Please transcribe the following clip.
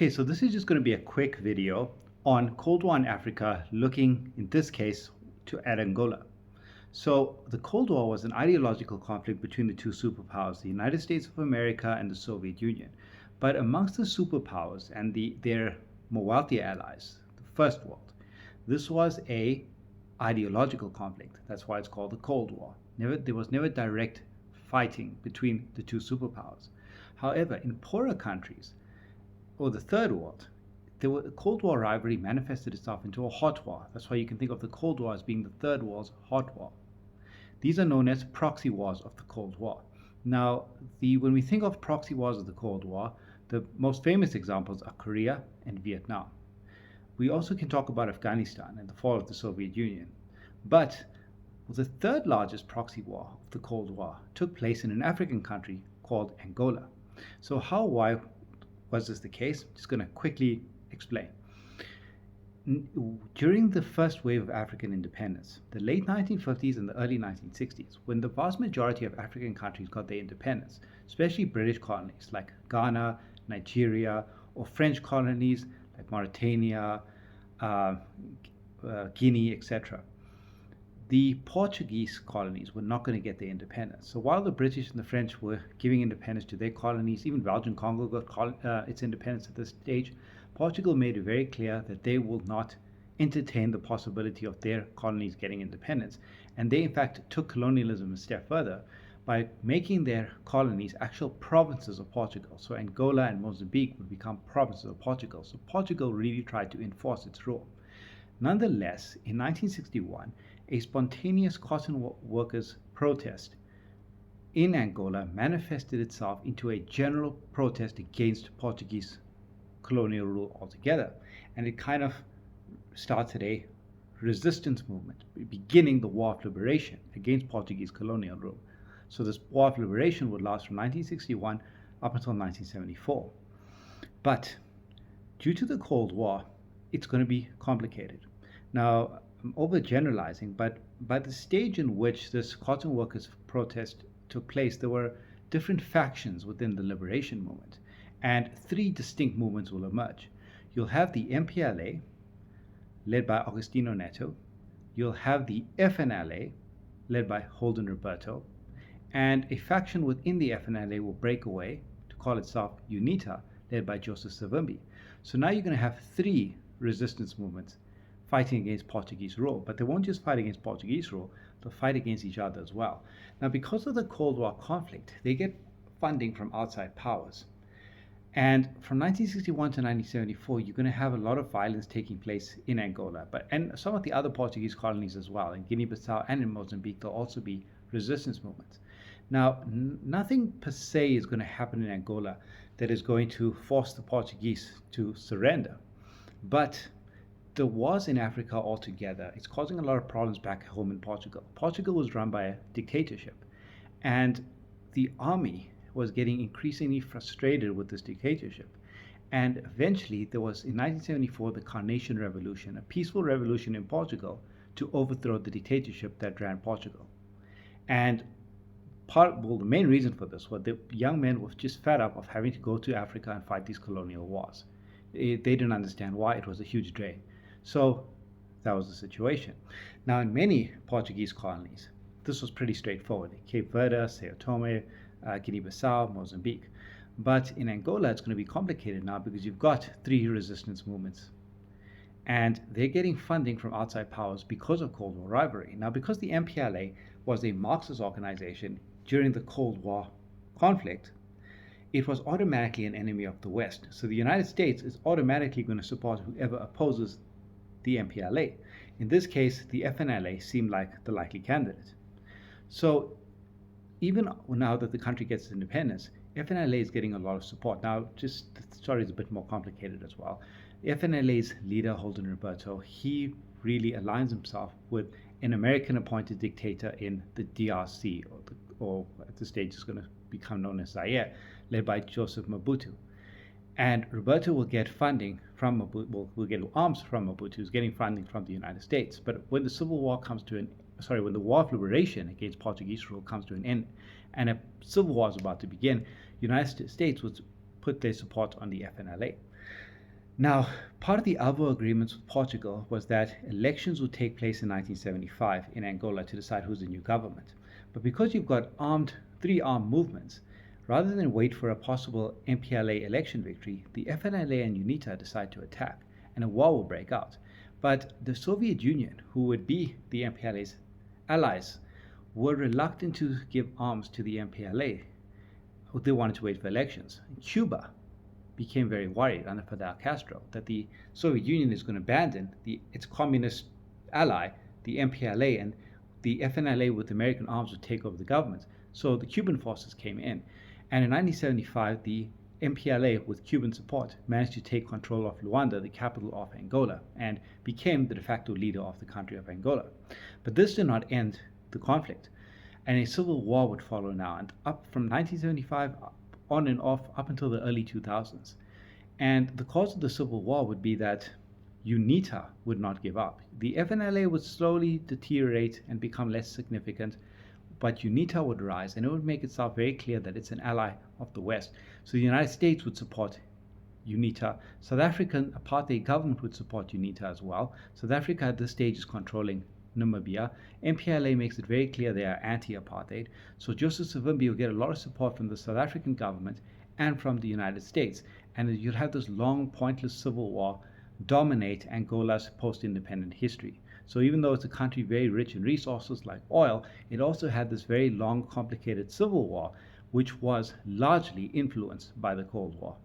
Okay, so this is just going to be a quick video on Cold War in Africa, looking in this case at Angola. So the Cold War was an ideological conflict between the two superpowers, the United States of America and the Soviet Union. But amongst the superpowers and their more wealthy allies, the First World, this was a ideological conflict. That's why it's called the Cold War. There was never direct fighting between the two superpowers. However, in poorer countries, or the Third World, the Cold War rivalry manifested itself into a hot war. That's why you can think of the Cold War as being the Third World's hot war. These are known as proxy wars of the Cold War. Now, when we think of proxy wars of the Cold War, the most famous examples are Korea and Vietnam. We also can talk about Afghanistan and the fall of the Soviet Union. But the third largest proxy war of the Cold War took place in an African country called Angola. So why was this the case? I'm just going to quickly explain. During the first wave of African independence, the late 1950s and the early 1960s, when the vast majority of African countries got their independence, especially British colonies like Ghana, Nigeria, or French colonies like Mauritania, Guinea, etc., the Portuguese colonies were not going to get their independence. So while the British and the French were giving independence to their colonies, even Belgian Congo got its independence at this stage, Portugal made it very clear that they will not entertain the possibility of their colonies getting independence. And they, in fact, took colonialism a step further by making their colonies actual provinces of Portugal. So Angola and Mozambique would become provinces of Portugal. So Portugal really tried to enforce its rule. Nonetheless, in 1961, a spontaneous cotton workers' protest in Angola manifested itself into a general protest against Portuguese colonial rule altogether. And it kind of started a resistance movement, beginning the War of Liberation against Portuguese colonial rule. So this War of Liberation would last from 1961 up until 1974. But due to the Cold War, it's going to be complicated. Now, I'm overgeneralizing, but by the stage in which this cotton workers' protest took place, there were different factions within the liberation movement, and three distinct movements will emerge. You'll have the MPLA, led by Agostinho Neto. You'll have the FNLA, led by Holden Roberto, and a faction within the FNLA will break away to call itself UNITA, led by Joseph Savimbi. So now you're going to have three resistance movements fighting against Portuguese rule, but they won't just fight against Portuguese rule, they'll fight against each other as well. Now, because of the Cold War conflict, they get funding from outside powers. And from 1961 to 1974, you're going to have a lot of violence taking place in Angola, and some of the other Portuguese colonies as well. In Guinea-Bissau and in Mozambique, there'll also be resistance movements. Now, nothing per se is going to happen in Angola that is going to force the Portuguese to surrender. But the wars in Africa altogether, it's causing a lot of problems back home in Portugal. Portugal was run by a dictatorship, and the army was getting increasingly frustrated with this dictatorship. And eventually, there was, in 1974, the Carnation Revolution, a peaceful revolution in Portugal to overthrow the dictatorship that ran Portugal. And the main reason for this was the young men were just fed up of having to go to Africa and fight these colonial wars. They didn't understand why. It was a huge drain. So that was the situation. Now, in many Portuguese colonies, this was pretty straightforward. Cape Verde, Sao Tome, Guinea-Bissau, Mozambique. But in Angola, it's going to be complicated now because you've got three resistance movements. And they're getting funding from outside powers because of Cold War rivalry. Now, because the MPLA was a Marxist organization during the Cold War conflict, it was automatically an enemy of the West. So the United States is automatically going to support whoever opposes the MPLA. In this case, the FNLA seemed like the likely candidate. So even now that the country gets independence, FNLA is getting a lot of support. Now, just the story is a bit more complicated as well. FNLA's leader, Holden Roberto, he really aligns himself with an American-appointed dictator in the DRC, or at this stage is going to become known as Zaire, led by Joseph Mobutu. And Roberto will get funding from Mobutu, will get arms from Mobutu, who's getting funding from the United States. But when the Civil War comes to when the War of Liberation against Portuguese rule comes to an end, and a civil war is about to begin, the United States would put their support on the FNLA. Now, part of the Alvo agreements with Portugal was that elections would take place in 1975 in Angola to decide who's the new government. But because you've got three armed movements, rather than wait for a possible MPLA election victory, the FNLA and UNITA decide to attack, and a war will break out. But the Soviet Union, who would be the MPLA's allies, were reluctant to give arms to the MPLA. They wanted to wait for elections. Cuba became very worried under Fidel Castro that the Soviet Union is going to abandon its communist ally, the MPLA, and the FNLA with American arms would take over the government. So the Cuban forces came in. And in 1975, the MPLA, with Cuban support, managed to take control of Luanda, the capital of Angola, and became the de facto leader of the country of Angola. But this did not end the conflict, and a civil war would follow now, and up from 1975 on and off up until the early 2000s. And the cause of the civil war would be that UNITA would not give up. The FNLA would slowly deteriorate and become less significant, but UNITA would rise, and it would make itself very clear that it's an ally of the West. So the United States would support UNITA. South African apartheid government would support UNITA as well. South Africa at this stage is controlling Namibia. MPLA makes it very clear they are anti-apartheid. So Joseph Savimbi will get a lot of support from the South African government and from the United States. And you'll have this long, pointless civil war dominate Angola's post-independent history. So even though it's a country very rich in resources like oil, it also had this very long, complicated civil war, which was largely influenced by the Cold War.